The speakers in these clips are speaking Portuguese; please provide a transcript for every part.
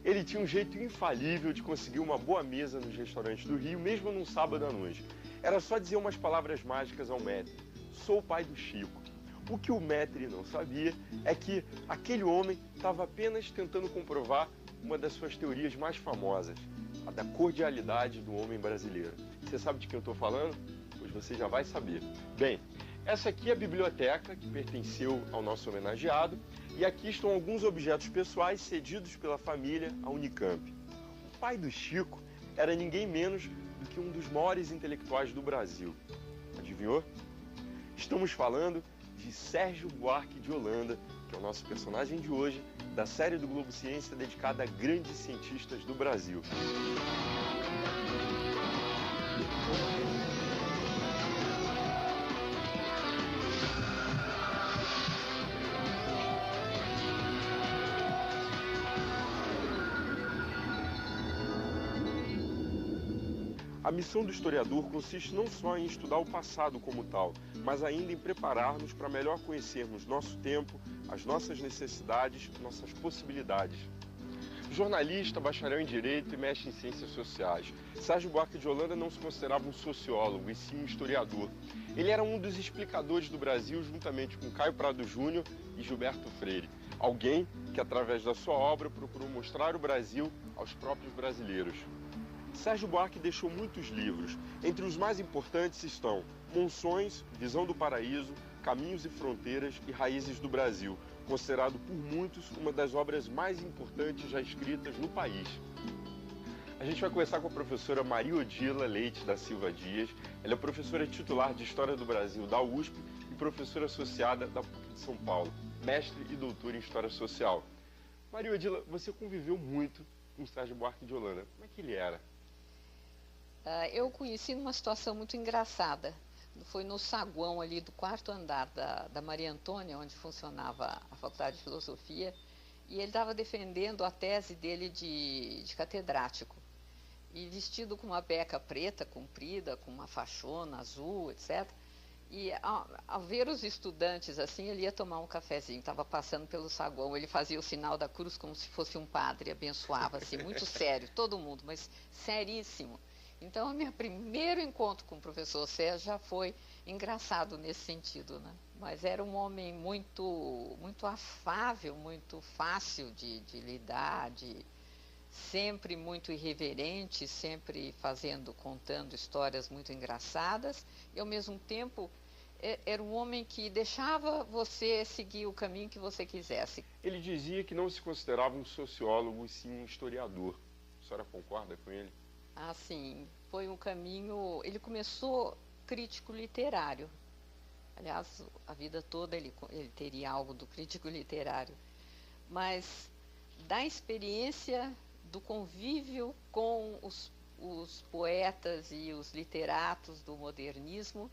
Ele tinha um jeito infalível de conseguir uma boa mesa nos restaurantes do Rio, mesmo num sábado à noite. Era só dizer umas palavras mágicas ao maître: sou o pai do Chico. O que o maître não sabia é que aquele homem estava apenas tentando comprovar uma das suas teorias mais famosas, a da cordialidade do homem brasileiro. Você sabe de quem eu estou falando? Pois você já vai saber. Bem, essa aqui é a biblioteca que pertenceu ao nosso homenageado, e aqui estão alguns objetos pessoais cedidos pela família à Unicamp. O pai do Chico era ninguém menos do que um dos maiores intelectuais do Brasil. Adivinhou? Estamos falando de Sérgio Buarque de Holanda, que é o nosso personagem de hoje, da série do Globo Ciência dedicada a grandes cientistas do Brasil. A missão do historiador consiste não só em estudar o passado como tal, mas ainda em preparar-nos para melhor conhecermos nosso tempo, as nossas necessidades, nossas possibilidades. Jornalista, bacharel em Direito e mestre em Ciências Sociais, Sérgio Buarque de Holanda não se considerava um sociólogo, e sim um historiador. Ele era um dos explicadores do Brasil, juntamente com Caio Prado Júnior e Gilberto Freire. Alguém que, através da sua obra, procurou mostrar o Brasil aos próprios brasileiros. Sérgio Buarque deixou muitos livros. Entre os mais importantes estão Monções, Visão do Paraíso, Caminhos e Fronteiras e Raízes do Brasil, considerado por muitos uma das obras mais importantes já escritas no país. A gente vai conversar com a professora Maria Odila Leite da Silva Dias. Ela é professora titular de História do Brasil da USP e professora associada da PUC de São Paulo, mestre e doutora em História Social. Maria Odila, você conviveu muito com Sérgio Buarque de Holanda. Como é que ele era? Eu o conheci numa situação muito engraçada. Foi no saguão ali do quarto andar da Maria Antônia, onde funcionava a Faculdade de Filosofia, e ele estava defendendo a tese dele de catedrático. E vestido com uma beca preta, comprida, com uma fachona azul, etc. E ao ver os estudantes assim, ele ia tomar um cafezinho, estava passando pelo saguão, ele fazia o sinal da cruz como se fosse um padre, abençoava, assim, muito sério, todo mundo, mas seríssimo. Então, o meu primeiro encontro com o professor Sérgio já foi engraçado nesse sentido, né? Mas era um homem muito, muito afável, muito fácil de lidar, sempre muito irreverente, sempre contando histórias muito engraçadas, e ao mesmo tempo era um homem que deixava você seguir o caminho que você quisesse. Ele dizia que não se considerava um sociólogo, e sim um historiador. A senhora concorda com ele? Ah, sim, foi um caminho. Ele começou crítico literário. Aliás, a vida toda ele teria algo do crítico literário. Mas da experiência do convívio com os poetas e os literatos do modernismo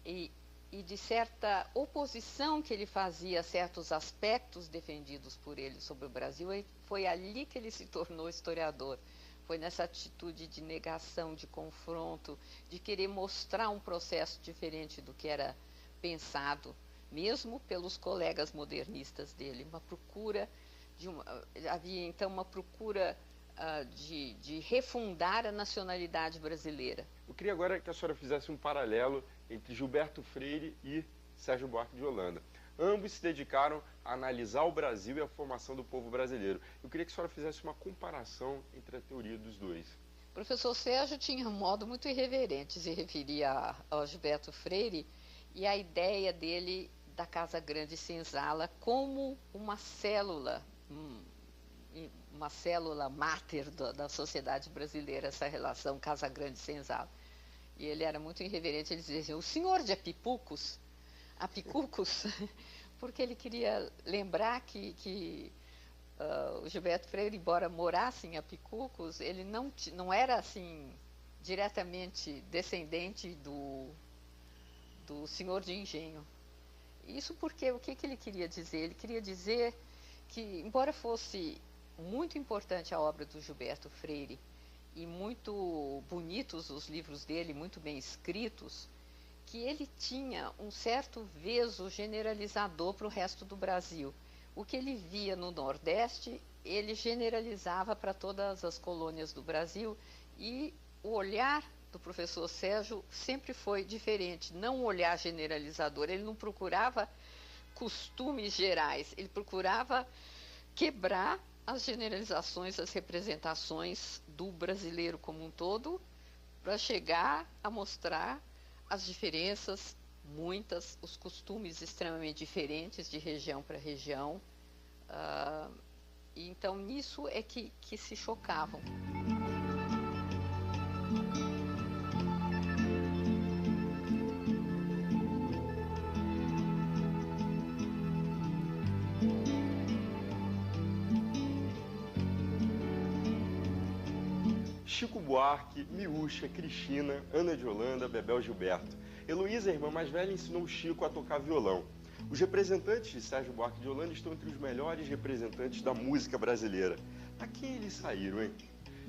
e de certa oposição que ele fazia a certos aspectos defendidos por ele sobre o Brasil, foi ali que ele se tornou historiador. Foi nessa atitude de negação, de confronto, de querer mostrar um processo diferente do que era pensado, mesmo pelos colegas modernistas dele. Havia então uma procura de refundar a nacionalidade brasileira. Eu queria agora que a senhora fizesse um paralelo entre Gilberto Freire e Sérgio Buarque de Holanda. Ambos se dedicaram a analisar o Brasil e a formação do povo brasileiro. Eu queria que a senhora fizesse uma comparação entre a teoria dos dois. O professor Sérgio tinha um modo muito irreverente, se referia ao Gilberto Freire, e a ideia dele da Casa Grande Senzala como uma célula máter da sociedade brasileira, essa relação Casa Grande Senzala. E ele era muito irreverente, ele dizia assim: o senhor de Apicucos, porque ele queria lembrar que o Gilberto Freire, embora morasse em Apicucos, ele não era assim diretamente descendente do senhor de engenho. Isso porque o que ele queria dizer? Ele queria dizer que, embora fosse muito importante a obra do Gilberto Freire e muito bonitos os livros dele, muito bem escritos, que ele tinha um certo veso generalizador para o resto do Brasil. O que ele via no Nordeste, ele generalizava para todas as colônias do Brasil e o olhar do professor Sérgio sempre foi diferente, não um olhar generalizador, ele não procurava costumes gerais, ele procurava quebrar as generalizações, as representações do brasileiro como um todo, para chegar a mostrar as diferenças, muitas, os costumes extremamente diferentes de região para região. Então, nisso é que se chocavam. Chico Buarque, Miúcha, Cristina, Ana de Holanda, Bebel Gilberto. Heloísa, a irmã mais velha, ensinou Chico a tocar violão. Os representantes de Sérgio Buarque de Holanda estão entre os melhores representantes da música brasileira. A quem eles saíram, hein?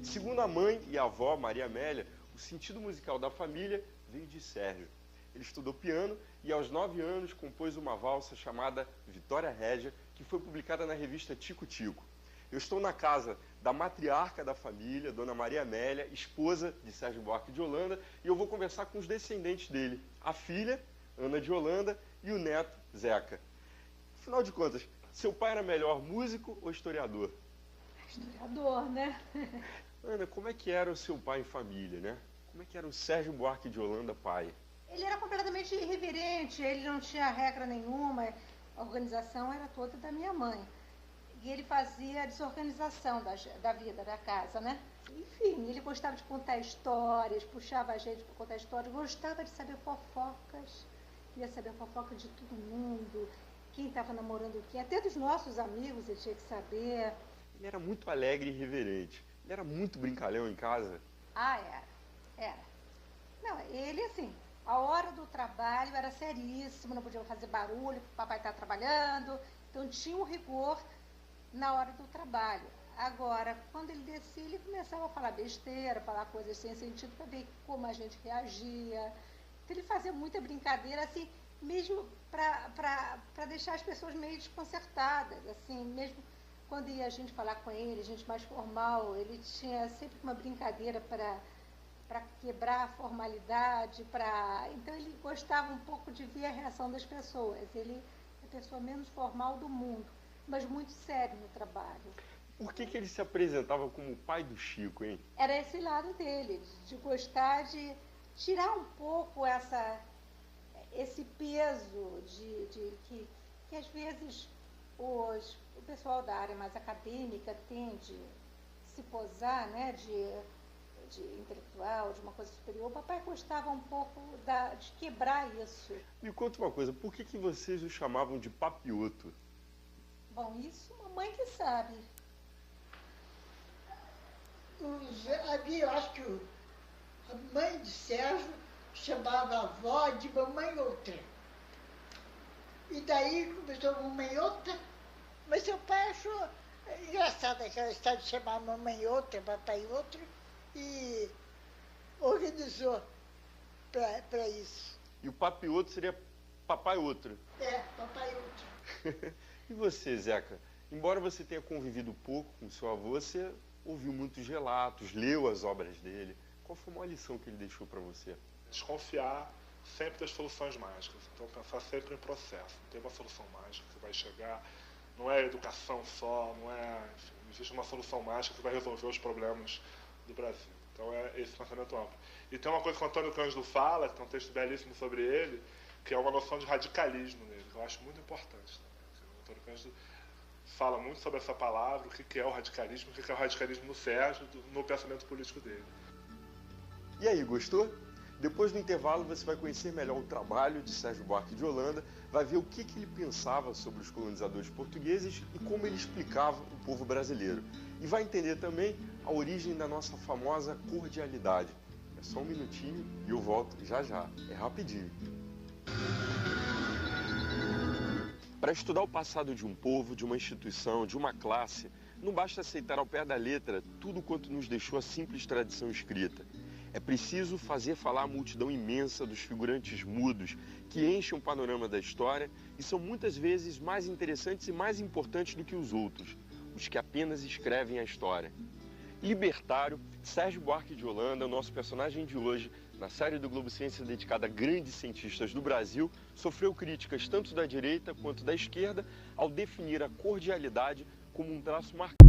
Segundo a mãe e a avó, Maria Amélia, o sentido musical da família veio de Sérgio. Ele estudou piano e aos 9 anos compôs uma valsa chamada Vitória Régia, que foi publicada na revista Tico Tico. Eu estou na casa da matriarca da família, Dona Maria Amélia, esposa de Sérgio Buarque de Holanda, e eu vou conversar com os descendentes dele, a filha, Ana de Holanda, e o neto, Zeca. Afinal de contas, seu pai era melhor músico ou historiador? Historiador, né? Ana, como é que era o seu pai em família, né? Como é que era o Sérgio Buarque de Holanda pai? Ele era completamente irreverente, ele não tinha regra nenhuma, a organização era toda da minha mãe. E ele fazia a desorganização da vida, da casa, né? Enfim, ele gostava de contar histórias, puxava a gente para contar histórias, gostava de saber fofocas, queria saber a fofoca de todo mundo, quem estava namorando quem, até dos nossos amigos ele tinha que saber. Ele era muito alegre e irreverente. Ele era muito brincalhão em casa. Ah, era. Não, ele assim, a hora do trabalho era seríssimo, não podia fazer barulho, o papai estava trabalhando, então tinha um rigor na hora do trabalho. Agora, quando ele descia, ele começava a falar besteira, falar coisas sem sentido para ver como a gente reagia. Então, ele fazia muita brincadeira, assim, mesmo para deixar as pessoas meio desconcertadas, assim, mesmo quando ia a gente falar com ele, gente mais formal, ele tinha sempre uma brincadeira para quebrar a formalidade, então ele gostava um pouco de ver a reação das pessoas. Ele é a pessoa menos formal do mundo, mas muito sério no trabalho. Por que ele se apresentava como o pai do Chico, hein? Era esse lado dele, de gostar de tirar um pouco esse peso que às vezes o pessoal da área mais acadêmica tem de se posar, né, de intelectual, de uma coisa superior. O papai gostava um pouco de quebrar isso. Me conta uma coisa, por que vocês o chamavam de Papioto? Bom, isso mamãe que sabe. Eu acho que a mãe de Sérgio chamava a avó de mamãe outra. E daí começou a mamãe outra, mas seu pai achou engraçada aquela história de chamar mamãe outra, papai outro, e organizou para isso. E o Papioto seria papai outro? É, papai outro. E você, Zeca? Embora você tenha convivido pouco com seu avô, você ouviu muitos relatos, leu as obras dele. Qual foi a maior lição que ele deixou para você? Desconfiar sempre das soluções mágicas. Então, pensar sempre em processo. Não tem uma solução mágica que vai chegar. Não é educação só, não é... Enfim, não existe uma solução mágica que vai resolver os problemas do Brasil. Então, é esse pensamento amplo. E tem uma coisa que o Antônio Cândido fala, que tem um texto belíssimo sobre ele, que é uma noção de radicalismo nele, que eu acho muito importante. O Antônio Cândido fala muito sobre essa palavra, o que é o radicalismo, o que é o radicalismo no Sérgio, no pensamento político dele. E aí, gostou? Depois do intervalo você vai conhecer melhor o trabalho de Sérgio Buarque de Holanda, vai ver o que ele pensava sobre os colonizadores portugueses e como ele explicava o povo brasileiro. E vai entender também a origem da nossa famosa cordialidade. É só um minutinho e eu volto já já. É rapidinho. Para estudar o passado de um povo, de uma instituição, de uma classe, não basta aceitar ao pé da letra tudo quanto nos deixou a simples tradição escrita. É preciso fazer falar a multidão imensa dos figurantes mudos que enchem o panorama da história e são muitas vezes mais interessantes e mais importantes do que os outros. os que apenas escrevem a história. Libertário, Sérgio Buarque de Holanda, o nosso personagem de hoje, na série do Globo Ciência dedicada a grandes cientistas do Brasil, sofreu críticas tanto da direita quanto da esquerda ao definir a cordialidade como um traço marcante.